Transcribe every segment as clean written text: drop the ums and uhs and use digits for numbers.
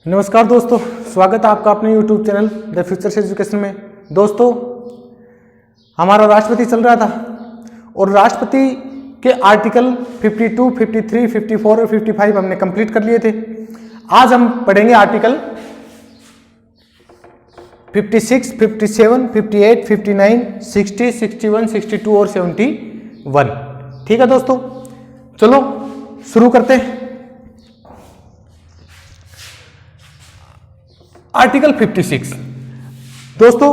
नमस्कार दोस्तों, स्वागत है आपका अपने YouTube channel the futures education में। दोस्तों, हमारा राष्ट्रपति चल रहा था और राष्ट्रपति के आर्टिकल 52, 53, 54 और 55 हमने कंप्लीट कर लिए थे। आज हम पढ़ेंगे आर्टिकल 56, 57, 58, 59, 60, 61, 62 और 71। ठीक है दोस्तों, चलो शुरू करते हैं। आर्टिकल 56 दोस्तों,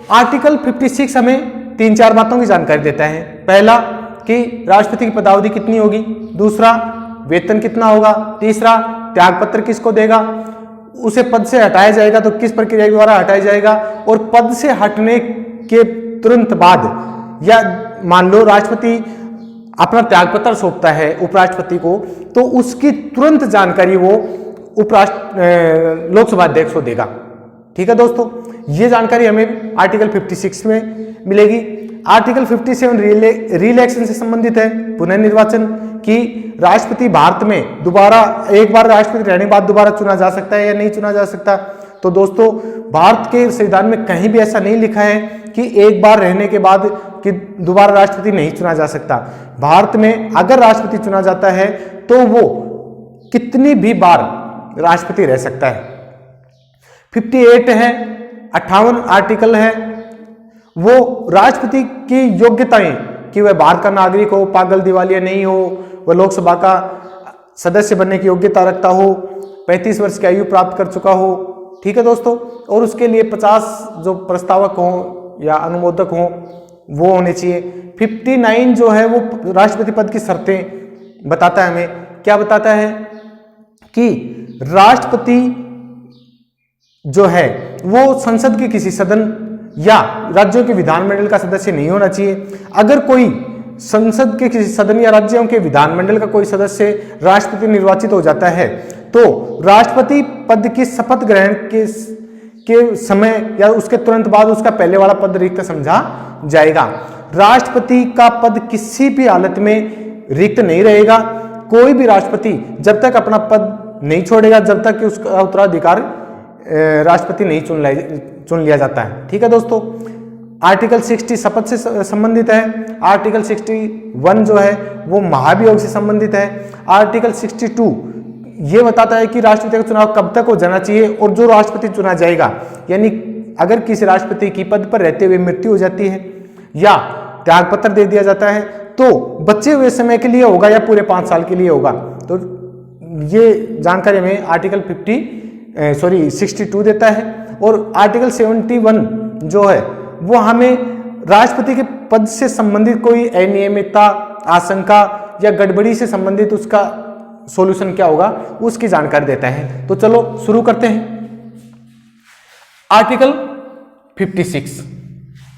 आर्टिकल 56 हमें 3-4 बातों की जानकारी देता है। पहला कि राष्ट्रपति की पदावधि कितनी होगी, दूसरा वेतन कितना होगा, तीसरा त्यागपत्र किसको देगा, उसे पद से हटाया जाएगा तो किस प्रक्रिया के द्वारा हटाया जाएगा, और पद से हटने के तुरंत बाद या मान लो राष्ट्रपति अपना त्यागपत्र सौंपता है उपराष्ट्रपति को, तो उसकी तुरंत जानकारी वो लोकसभा अध्यक्ष को देगा। ठीक है दोस्तों, ये जानकारी हमें आर्टिकल 56 में मिलेगी। आर्टिकल 57 रीइलेक्शन से संबंधित है, पुनर्निर्वाचन की राष्ट्रपति भारत में दोबारा एक बार राष्ट्रपति रहने के बाद दोबारा चुना जा सकता है या नहीं चुना जा सकता। तो दोस्तों, भारत के संविधान में कहीं भी ऐसा नहीं लिखा है कि एक बार रहने के बाद कि दोबारा राष्ट्रपति नहीं चुना जा सकता। भारत में अगर राष्ट्रपति चुना जाता है तो वो कितनी भी बार राष्ट्रपति रह सकता है। 58 है, 58 आर्टिकल है, वो राष्ट्रपति की योग्यताएं कि वह भारत का नागरिक हो, पागल दिवालिया नहीं हो, वह लोकसभा का सदस्य बनने की योग्यता रखता हो, 35 वर्ष की आयु प्राप्त कर चुका हो। ठीक है दोस्तों, और उसके लिए 50 जो प्रस्तावक हों या अनुमोदक हों वो होने चाहिए। 59 जो है वो राष्ट्रपति पद की शर्तें बताता है। हमें क्या बताता है कि राष्ट्रपति जो है वो संसद के किसी सदन या राज्यों के विधानमंडल का सदस्य नहीं होना चाहिए। अगर कोई संसद के किसी सदन या राज्यों के विधानमंडल का कोई सदस्य राष्ट्रपति निर्वाचित हो जाता है तो राष्ट्रपति पद की शपथ ग्रहण के समय या उसके तुरंत बाद उसका पहले वाला पद रिक्त समझा जाएगा। राष्ट्रपति का पद किसी भी हालत में रिक्त नहीं रहेगा। कोई भी राष्ट्रपति जब तक अपना पद नहीं छोड़ेगा जब तक कि उसका उत्तराधिकार राष्ट्रपति नहीं चुन लिया जाता है। ठीक है दोस्तों, आर्टिकल 60 शपथ से संबंधित है। आर्टिकल 61 जो है वो महाभियोग से संबंधित है। आर्टिकल 62 ये बताता है कि राष्ट्रपति का चुनाव कब तक हो जाना चाहिए, और जो राष्ट्रपति चुना जाएगा यानी अगर किसी राष्ट्रपति की पद पर रहते हुए मृत्यु हो जाती है या त्यागपत्र दे दिया जाता है तो बचे हुए समय के लिए होगा या पूरे 5 साल के लिए होगा। तो ये जानकारी हमें आर्टिकल 62 देता है। और आर्टिकल 71 जो है वो हमें राष्ट्रपति के पद से संबंधित कोई अनियमितता, आशंका या गड़बड़ी से संबंधित उसका सॉल्यूशन क्या होगा उसकी जानकारी देता है। तो चलो शुरू करते हैं। आर्टिकल 56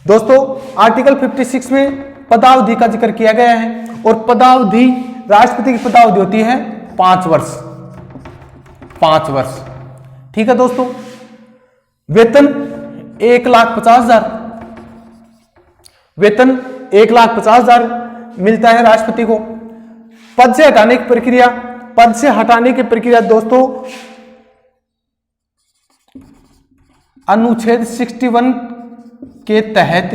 दोस्तों, आर्टिकल 56 में पदावधि का जिक्र किया गया है और पदावधि राष्ट्रपति की पदावधि होती है 5 वर्ष। 5 वर्ष। ठीक है दोस्तों, वेतन 1,50,000, वेतन 1,50,000 मिलता है राष्ट्रपति को। पद से हटाने की प्रक्रिया, पद से हटाने की प्रक्रिया दोस्तों अनुच्छेद 61 के तहत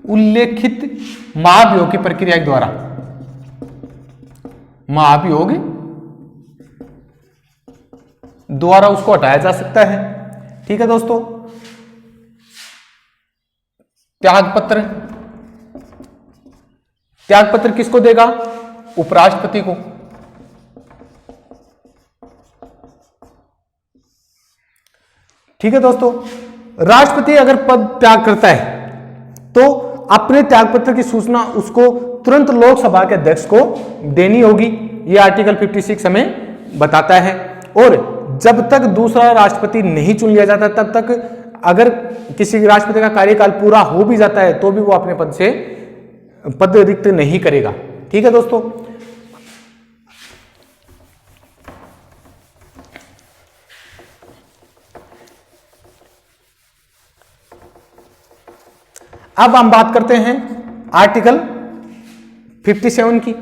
उल्लेखित महाभियोग की प्रक्रिया के द्वारा, महाभियोग द्वारा उसको हटाया जा सकता है। ठीक है दोस्तों, त्यागपत्र, त्यागपत्र किसको देगा, उपराष्ट्रपति को। ठीक है दोस्तों, राष्ट्रपति अगर पद त्याग करता है तो अपने त्यागपत्र की सूचना उसको तुरंत लोकसभा के अध्यक्ष को देनी होगी। यह आर्टिकल 56 हमें बताता है। और जब तक दूसरा राष्ट्रपति नहीं चुन लिया जाता तब तक अगर किसी राष्ट्रपति का कार्यकाल पूरा हो भी जाता है तो भी वो अपने पद से पद रिक्त नहीं करेगा। ठीक है दोस्तों, अब हम बात करते हैं आर्टिकल 57 की।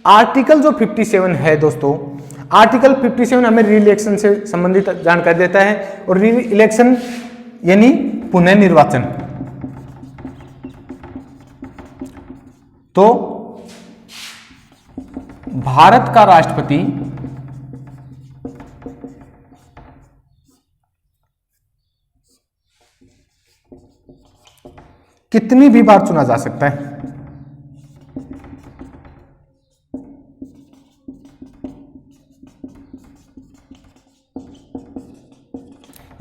आर्टिकल जो 57 है दोस्तों, आर्टिकल 57 हमें री इलेक्शन से संबंधित जानकारी देता है, और री इलेक्शन यानी पुनर्निर्वाचन। तो भारत का राष्ट्रपति कितनी भी बार चुना जा सकता है?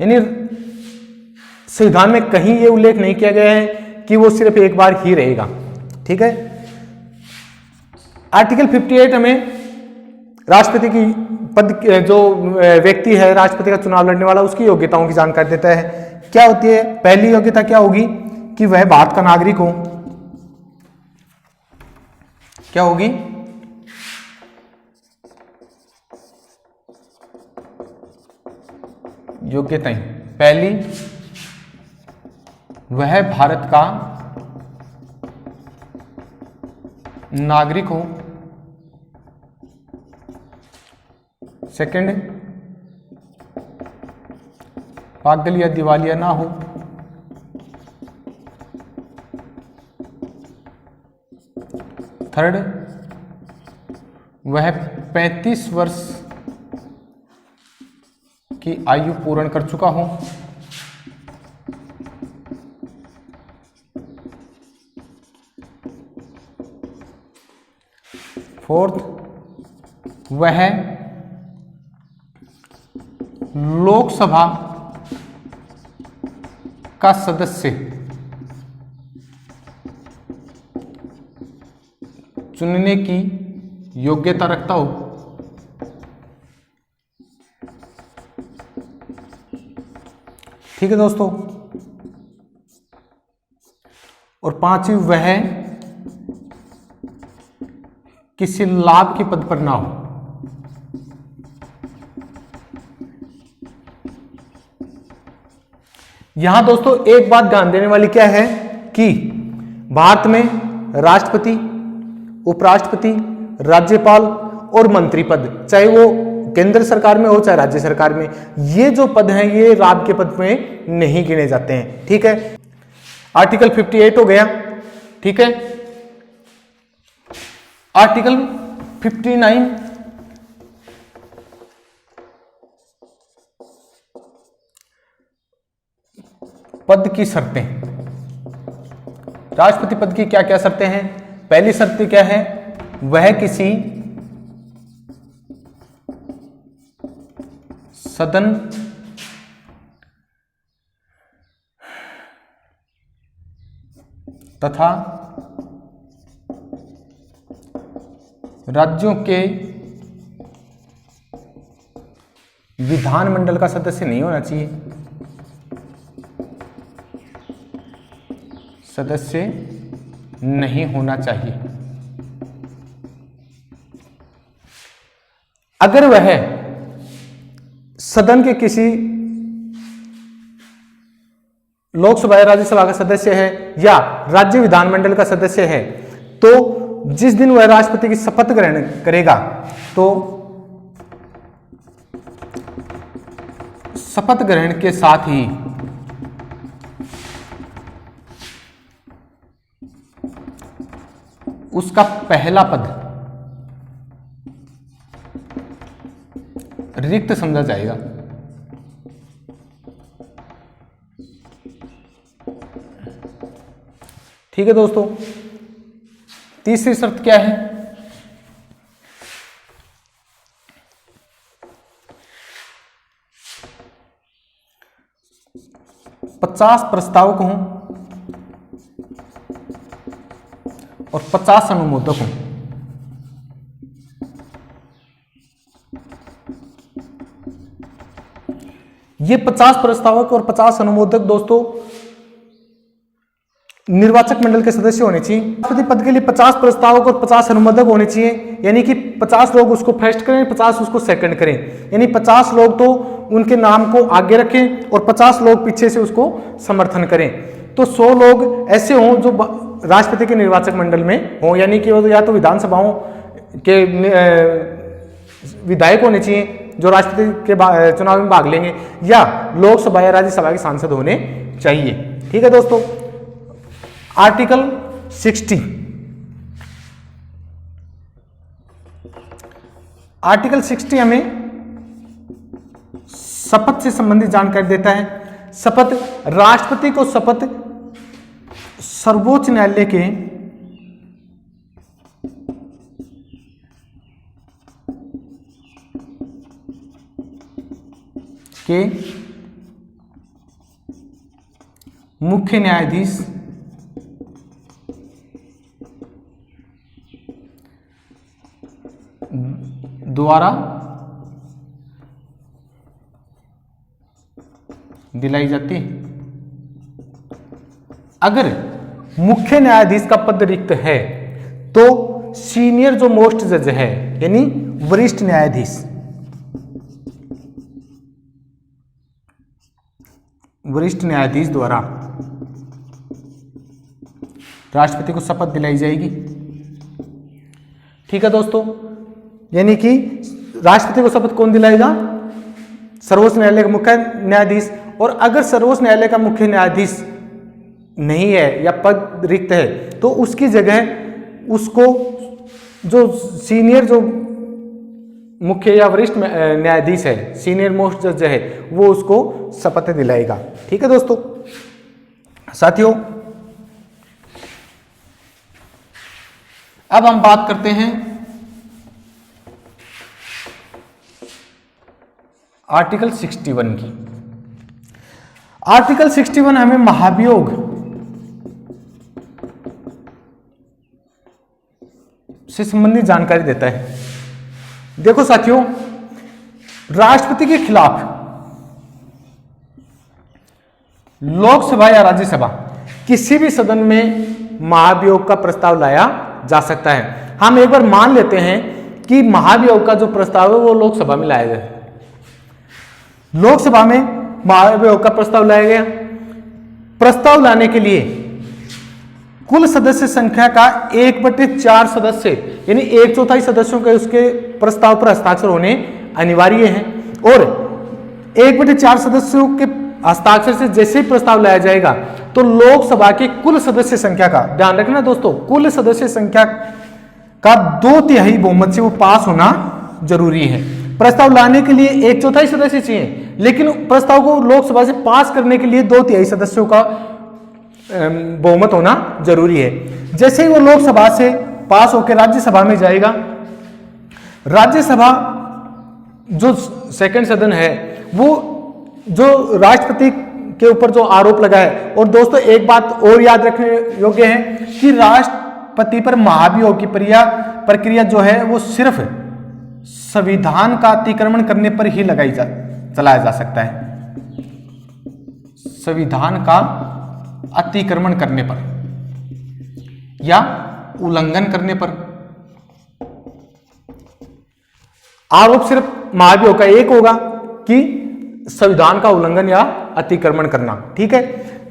यानी संविधान में कहीं यह उल्लेख नहीं किया गया है कि वो सिर्फ एक बार ही रहेगा। ठीक है। आर्टिकल 58 हमें राष्ट्रपति की पद, जो व्यक्ति है राष्ट्रपति का चुनाव लड़ने वाला, उसकी योग्यताओं की जानकारी देता है। क्या होती है? पहली योग्यता क्या होगी कि वह भारत का नागरिक हो। क्या होगी? योग्यताएं, पहली वह भारत का नागरिक हो। सेकंड, पागल या दिवालिया ना हो। थर्ड, वह 35 वर्ष की आयु पूर्ण कर चुका हो। फोर्थ, वह लोकसभा का सदस्य चुनने की योग्यता रखता हो। ठीक है दोस्तों। और पांचवी, वह किसी लाभ के पद पर ना हो। यहां दोस्तों एक बात ध्यान देने वाली क्या है कि भारत में राष्ट्रपति, उपराष्ट्रपति, राज्यपाल और मंत्री पद, चाहे वो केंद्र सरकार में हो चाहे राज्य सरकार में, ये जो पद हैं ये लाभ के पद में नहीं गिने जाते हैं। ठीक है। आर्टिकल 58 हो गया। ठीक है। आर्टिकल 59 पद की शर्तें। राष्ट्रपति पद की क्या क्या शर्तें हैं? पहली शर्त क्या है? वह किसी सदन तथा राज्यों के विधानमंडल का सदस्य नहीं होना चाहिए। सदस्य नहीं होना चाहिए। अगर वह सदन के किसी लोकसभा या राज्यसभा का सदस्य है या राज्य विधानमंडल का सदस्य है, तो जिस दिन वह राष्ट्रपति की शपथ ग्रहण करेगा तो शपथ ग्रहण के साथ ही उसका पहला पद रिक्त समझा जाएगा। ठीक है दोस्तों। तीसरी शर्त क्या है? पचास प्रस्तावक हों और 50 अनुमोदक हों। ये 50 प्रस्तावक और 50 अनुमोदक दोस्तों निर्वाचक मंडल के सदस्य होने चाहिए। राष्ट्रपति पद के लिए 50 प्रस्तावक और 50 अनुमोदक होने चाहिए, यानी कि 50 लोग उसको फर्स्ट करें, 50 उसको सेकंड करें, यानी 50 लोग तो उनके नाम को आगे रखें और 50 लोग पीछे से उसको समर्थन करें। तो 100 लोग ऐसे हों जो राष्ट्रपति के निर्वाचक मंडल में हो, यानी कि वो या तो विधानसभाओं के विधायक होने चाहिए जो राष्ट्रपति के चुनाव में भाग लेंगे, या लोकसभा या राज्यसभा के सांसद होने चाहिए। ठीक है दोस्तों, आर्टिकल 60, आर्टिकल 60 हमें शपथ से संबंधित जानकारी देता है। शपथ, राष्ट्रपति को शपथ सर्वोच्च न्यायालय के मुख्य न्यायाधीश द्वारा दिलाई जाती है। अगर मुख्य न्यायाधीश का पद रिक्त है तो सीनियर जो मोस्ट जज है यानी वरिष्ठ न्यायाधीश, वरिष्ठ न्यायाधीश द्वारा राष्ट्रपति को शपथ दिलाई जाएगी। ठीक है दोस्तों, यानी कि राष्ट्रपति को शपथ कौन दिलाएगा? सर्वोच्च न्यायालय का मुख्य न्यायाधीश। और अगर सर्वोच्च न्यायालय का मुख्य न्यायाधीश नहीं है या पद रिक्त है तो उसकी जगह उसको जो सीनियर जो मुख्य या वरिष्ठ न्यायाधीश है, सीनियर मोस्ट जज है, वो उसको शपथ दिलाएगा। ठीक है दोस्तों, साथियों अब हम बात करते हैं आर्टिकल 61 की। आर्टिकल 61 हमें महाभियोग से संबंधित जानकारी देता है। देखो साथियों, राष्ट्रपति के खिलाफ लोकसभा या राज्यसभा किसी भी सदन में महाभियोग का प्रस्ताव लाया जा सकता है। हम एक बार मान लेते हैं कि महाभियोग का जो प्रस्ताव है वो लोकसभा में लाया जाए। लोकसभा में महाभियोग का प्रस्ताव लाया गया। प्रस्ताव लाने के लिए कुल सदस्य संख्या का 1/4 सदस्य यानी 1/4 सदस्यों के उसके प्रस्ताव पर हस्ताक्षर होने अनिवार्य हैं। और 1/4 सदस्यों के हस्ताक्षर से जैसे ही प्रस्ताव लाया जाएगा तो लोकसभा के कुल सदस्य संख्या का, ध्यान रखना दोस्तों, कुल सदस्य संख्या का 2/3 बहुमत से वो पास होना जरूरी है। प्रस्ताव लाने के लिए 1/4 सदस्य चाहिए, लेकिन प्रस्ताव को लोकसभा से पास करने के लिए 2/3 सदस्यों का बहुमत होना जरूरी है। जैसे ही वो लोकसभा से पास होकर राज्यसभा में जाएगा, राज्यसभा जो सेकंड सदन है वो जो राष्ट्रपति के ऊपर जो आरोप लगा है, और दोस्तों एक बात और याद रखने योग्य है कि राष्ट्रपति पर महाभियोग की प्रक्रिया जो है वो सिर्फ संविधान का अतिक्रमण करने पर ही चलाया जा सकता है। संविधान का अतिक्रमण करने पर या उल्लंघन करने पर। आरोप सिर्फ महाभियोग का एक होगा कि संविधान का उल्लंघन या अतिक्रमण करना। ठीक है,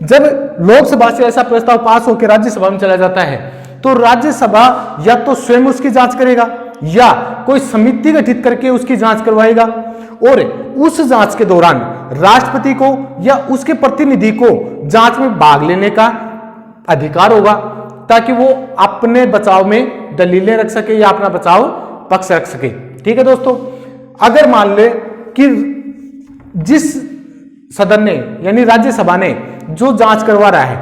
जब लोकसभा से ऐसा प्रस्ताव पास होकर राज्यसभा में चला जाता है तो राज्यसभा या तो स्वयं उसकी जांच करेगा या कोई समिति गठित करके उसकी जांच करवाएगा, और उस जांच के दौरान राष्ट्रपति को या उसके प्रतिनिधि को जांच में भाग लेने का अधिकार होगा ताकि वो अपने बचाव में दलीलें रख सके या अपना बचाव पक्ष रख सके। ठीक है दोस्तों, अगर मान ले कि जिस सदन ने यानी राज्यसभा ने जो जांच करवा रहा है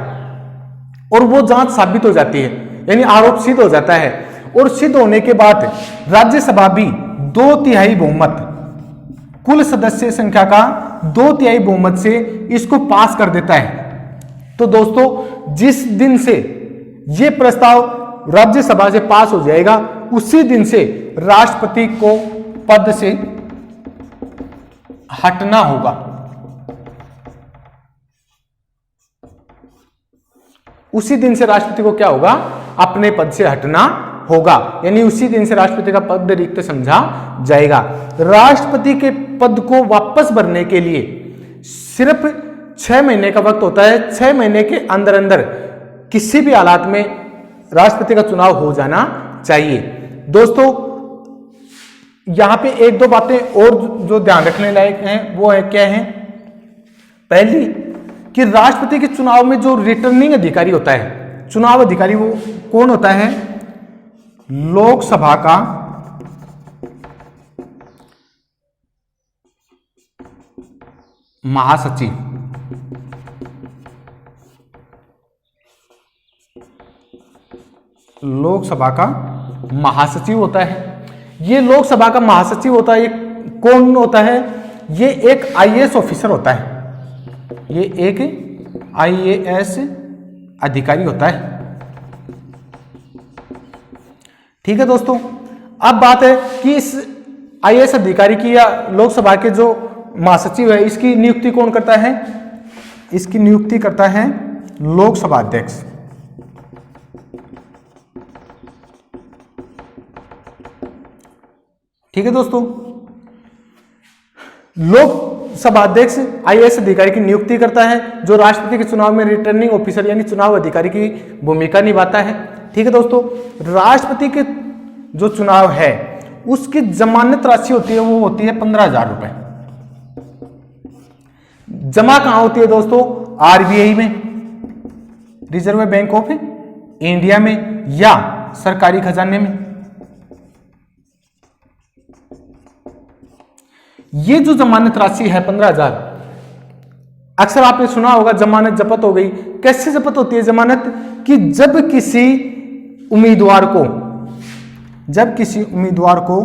और वो जांच साबित हो जाती है यानी आरोप सिद्ध हो जाता है, और सिद्ध होने के बाद राज्यसभा भी 2/3 बहुमत, कुल सदस्य संख्या का 2/3 बहुमत से इसको पास कर देता है, तो दोस्तों जिस दिन से ये प्रस्ताव राज्यसभा से पास हो जाएगा उसी दिन से राष्ट्रपति को पद से हटना होगा। उसी दिन से राष्ट्रपति को क्या होगा? अपने पद से हटना होगा, यानी उसी दिन से राष्ट्रपति का पद रिक्त समझा जाएगा। राष्ट्रपति के पद को वापस भरने के लिए सिर्फ 6 महीने का वक्त होता है। 6 महीने के अंदर अंदर किसी भी हालात में राष्ट्रपति का चुनाव हो जाना चाहिए। दोस्तों यहां पे एक दो बातें और जो ध्यान रखने लायक हैं वो है क्या है। पहली कि राष्ट्रपति के चुनाव में जो रिटर्निंग अधिकारी होता है, चुनाव अधिकारी, वो कौन होता है? लोकसभा का महासचिव। लोकसभा का महासचिव होता है। ये लोकसभा का महासचिव होता है, ये कौन होता है? ये एक आईएएस ऑफिसर होता है, ये एक आईएएस अधिकारी होता है। ठीक है दोस्तों, अब बात है कि इस आईएएस अधिकारी की या लोकसभा के जो महासचिव है, इसकी नियुक्ति कौन करता है? इसकी नियुक्ति करता है लोकसभा अध्यक्ष। ठीक है दोस्तों, लोकसभा अध्यक्ष आईएएस अधिकारी की नियुक्ति करता है, जो राष्ट्रपति के चुनाव में रिटर्निंग ऑफिसर यानी चुनाव अधिकारी की भूमिका निभाता है। ठीक है दोस्तों, राष्ट्रपति के जो चुनाव है उसकी जमानत राशि होती है, वो होती है 15,000 रुपए। जमा कहां होती है दोस्तों? आरबीआई में, रिजर्व बैंक ऑफ इंडिया में, या सरकारी खजाने में। ये जो जमानत राशि है 15,000, अक्सर आपने सुना होगा जमानत जब्त हो गई। कैसे जब्त होती है जमानत? कि जब किसी उम्मीदवार को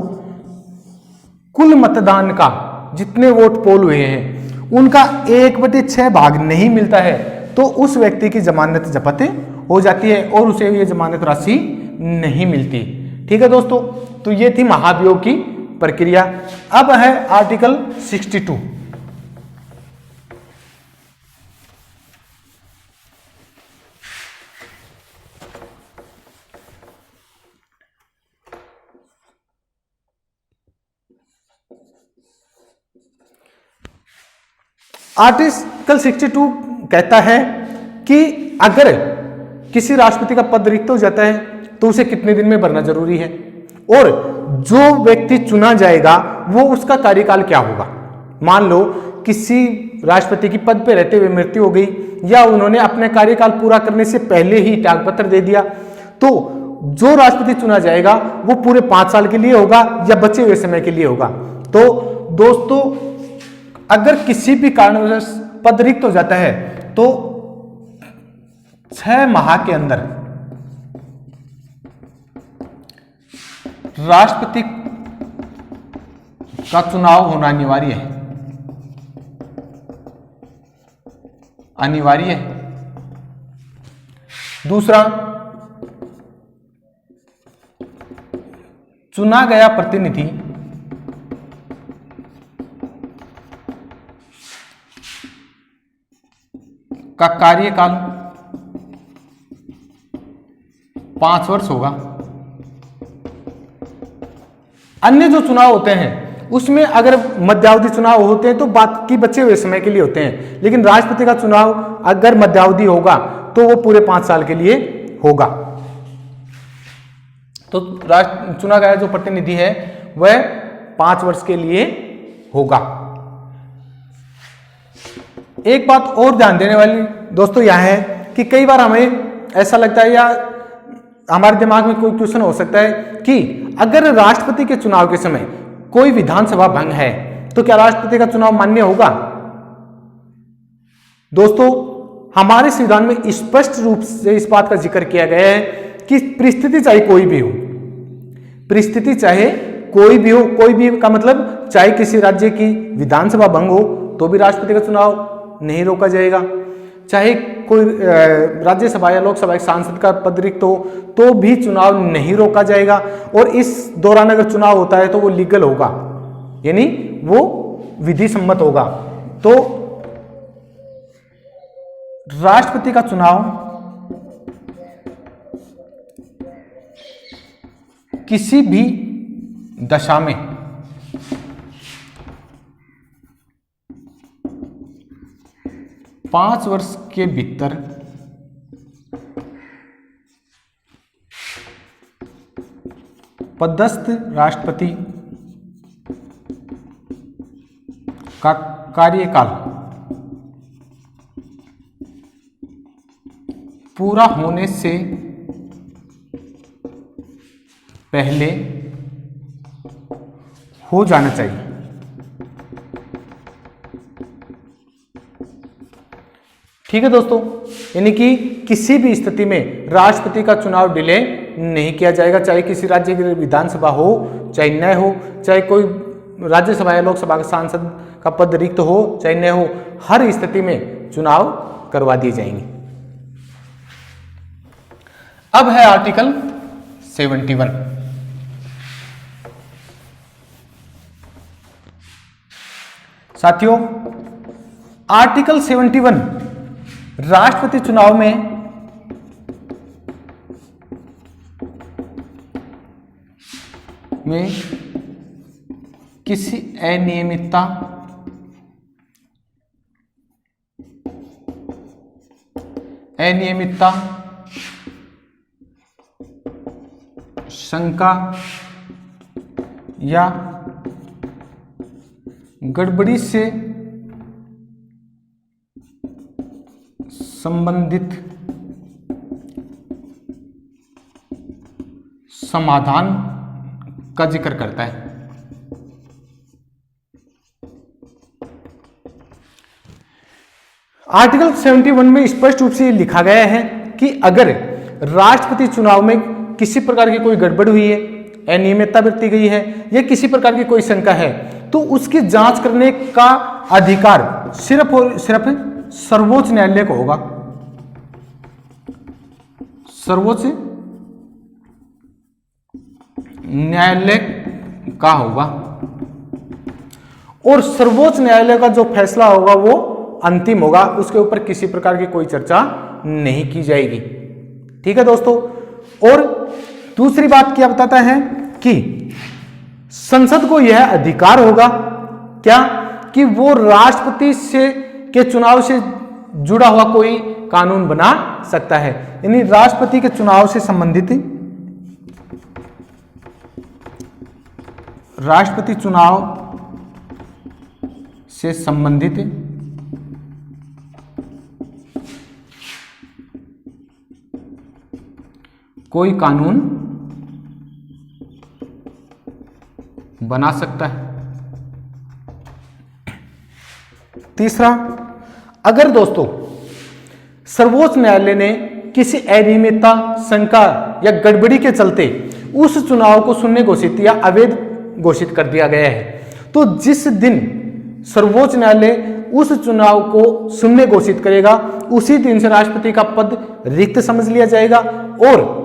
कुल मतदान का, जितने वोट पोल हुए हैं, उनका 1/6 भाग नहीं मिलता है, तो उस व्यक्ति की जमानत जब्त हो जाती है और उसे ये जमानत राशि नहीं मिलती। ठीक है दोस्तों, तो ये थी महाभियोग की प्रक्रिया। अब है आर्टिकल 62। आर्टिकल 62 कहता है कि अगर किसी राष्ट्रपति का पद रिक्त हो जाता है तो उसे कितने दिन में भरना जरूरी है, और जो व्यक्ति चुना जाएगा वो उसका कार्यकाल क्या होगा। मान लो किसी राष्ट्रपति की पद पे रहते हुए मृत्यु हो गई, या उन्होंने अपने कार्यकाल पूरा करने से पहले ही त्यागपत्र दे दिया, तो जो राष्ट्रपति चुना जाएगा वो पूरे 5 साल के लिए होगा या बचे हुए समय के लिए होगा। तो दोस्तों, अगर किसी भी कारणवश पद रिक्त हो जाता है तो 6 माह के अंदर राष्ट्रपति का चुनाव होना अनिवार्य है। दूसरा, चुना गया प्रतिनिधि का कार्यकाल 5 वर्ष होगा। अन्य जो चुनाव होते हैं उसमें अगर मध्यावधि चुनाव होते हैं तो बाकी बचे हुए समय के लिए होते हैं, लेकिन राष्ट्रपति का चुनाव अगर मध्यावधि होगा तो वो पूरे 5 साल के लिए होगा। तो चुना गया जो प्रतिनिधि है वह 5 वर्ष के लिए होगा। एक बात और ध्यान देने वाली दोस्तों यह है कि कई बार हमें ऐसा लगता है या हमारे दिमाग में कोई क्वेश्चन हो सकता है कि अगर राष्ट्रपति के चुनाव के समय कोई विधानसभा भंग है तो क्या राष्ट्रपति का चुनाव मान्य होगा। दोस्तों, हमारे संविधान में स्पष्ट रूप से इस बात का जिक्र किया गया है कि परिस्थिति चाहे कोई भी हो, परिस्थिति चाहे कोई भी हो, कोई भी का मतलब चाहे किसी राज्य की विधानसभा भंग हो तो भी राष्ट्रपति का चुनाव नहीं रोका जाएगा, चाहे कोई राज्यसभा या लोकसभा के सांसद का पद रिक्त हो तो भी चुनाव नहीं रोका जाएगा, और इस दौरान अगर चुनाव होता है तो वो लीगल होगा, यानी वो विधि सम्मत होगा। तो राष्ट्रपति का चुनाव किसी भी दशा में पांच वर्ष के भीतर पदस्थ राष्ट्रपति का कार्यकाल पूरा होने से पहले हो जाना चाहिए। ठीक है दोस्तों, यानी कि किसी भी स्थिति में राष्ट्रपति का चुनाव डिले नहीं किया जाएगा, चाहे किसी राज्य की विधानसभा हो चाहे न हो, चाहे कोई राज्यसभा या लोकसभा का सांसद का पद रिक्त हो चाहे न हो, हर स्थिति में चुनाव करवा दिए जाएंगे। अब है आर्टिकल 71। साथियों, आर्टिकल 71 राष्ट्रपति चुनाव में किसी अनियमितता शंका या गड़बड़ी से संबंधित समाधान का जिक्र करता है। आर्टिकल 71 में स्पष्ट रूप से लिखा गया है कि अगर राष्ट्रपति चुनाव में किसी प्रकार की कोई गड़बड़ हुई है, अनियमितता बरती गई है या किसी प्रकार की कोई शंका है, तो उसकी जांच करने का अधिकार सिर्फ और सिर्फ सर्वोच्च न्यायालय को होगा। सर्वोच्च न्यायालय का होगा और सर्वोच्च न्यायालय का जो फैसला होगा वो अंतिम होगा, उसके ऊपर किसी प्रकार की कोई चर्चा नहीं की जाएगी। ठीक है दोस्तों, और दूसरी बात क्या बताता है कि संसद को यह अधिकार होगा क्या कि वो राष्ट्रपति से के चुनाव से जुड़ा हुआ कोई कानून बना सकता है, यानी राष्ट्रपति के चुनाव से संबंधित राष्ट्रपति चुनाव से संबंधित कोई कानून बना सकता है। तीसरा, अगर दोस्तों सर्वोच्च न्यायालय ने किसी अनियमितता, शंका या गड़बड़ी के चलते उस चुनाव को शून्य घोषित या अवैध घोषित कर दिया गया है, तो जिस दिन सर्वोच्च न्यायालय उस चुनाव को शून्य घोषित करेगा उसी दिन से राष्ट्रपति का पद रिक्त समझ लिया जाएगा और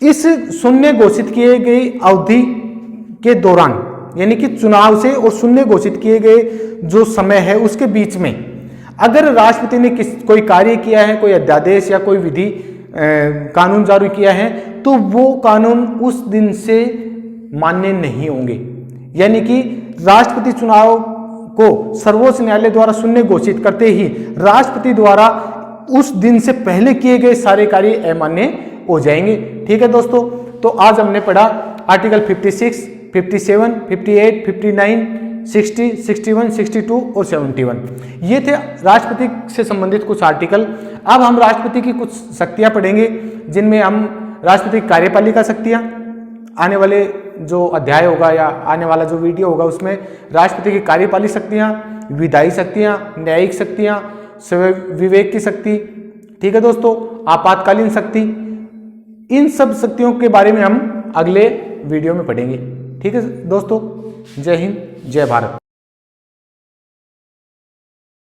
इस शून्य घोषित किए गई अवधि के दौरान, यानी कि चुनाव से और शून्य घोषित किए गए जो समय है उसके बीच में अगर राष्ट्रपति ने कोई कार्य किया है, कोई अध्यादेश या कोई विधि कानून जारी किया है, तो वो कानून उस दिन से मान्य नहीं होंगे। यानी कि राष्ट्रपति चुनाव को सर्वोच्च न्यायालय द्वारा शून्य घोषित करते ही राष्ट्रपति द्वारा उस दिन से पहले किए गए सारे कार्य अमान्य हो जाएंगे। ठीक है दोस्तों, तो आज हमने पढ़ा आर्टिकल 56, 57, 58, 59, 60, 61, 62 और 71। ये थे राष्ट्रपति से संबंधित कुछ आर्टिकल। अब हम राष्ट्रपति की कुछ शक्तियां पढ़ेंगे, जिनमें हम राष्ट्रपति की कार्यपालिका शक्तियां, आने वाले जो अध्याय होगा या आने वाला जो वीडियो होगा उसमें राष्ट्रपति की कार्यपालिक शक्तियां, विधायी शक्तियां, न्यायिक शक्तियां, विवेक की शक्ति, ठीक है दोस्तों, आपातकालीन शक्ति, इन सब शक्तियों के बारे में हम अगले वीडियो में पढ़ेंगे। ठीक है दोस्तों, जय हिंद, जय भारत।